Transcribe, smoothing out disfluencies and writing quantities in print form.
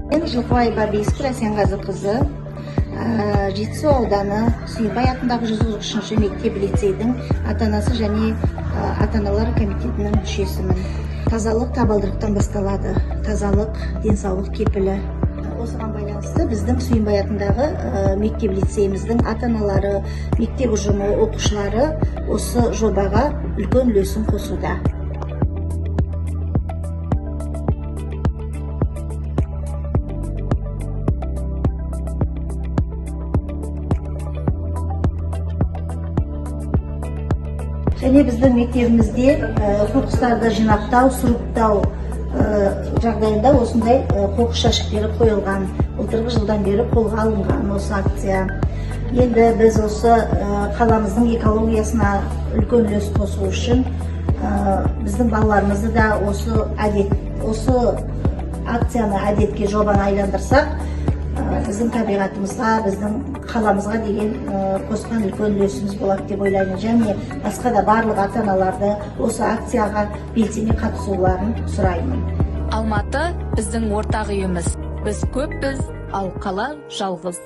Мен Жылқыбай Бабейская Рәсенғазы қызы, Жетісу ауданы Сүйінбай атындағы 193 мектеп лицейдің ата-анасы және ата-аналар комитетінің мүшесімін. Тазалық табалдырықтан басталады. Тазалық денсаулық кепілі. Осыған байланысты біздің Сүйінбай атындағы мектеп лицейіміздің ата-аналары, мектеп ұжымы, оқушылары осы жобаға үлкен үлесін қосуда. Және біздің мектебімізде қоқыстарды жинақтау, сұрыптау жағдайында осындай қоқыс жәшіктері қойылған. Былтырғы жылдан бері қолға алынған осы акция. Енді біз осы қаламыздың экологиясына үлкен үлес қосу үшін біздің балаларымызды да осы акцияны әдетке, жобаны айландырсақ, біздің табиғатымызға, біздің қаламызға деген қосқан үлкен үлесіміз болады деп ойлаймын. Және басқа да барлық ата-аналарды осы акцияға белсене қатысуларын сұраймын. Алматы біздің ортақ үйіміз. Біз көппіз, ал қала жалғыз.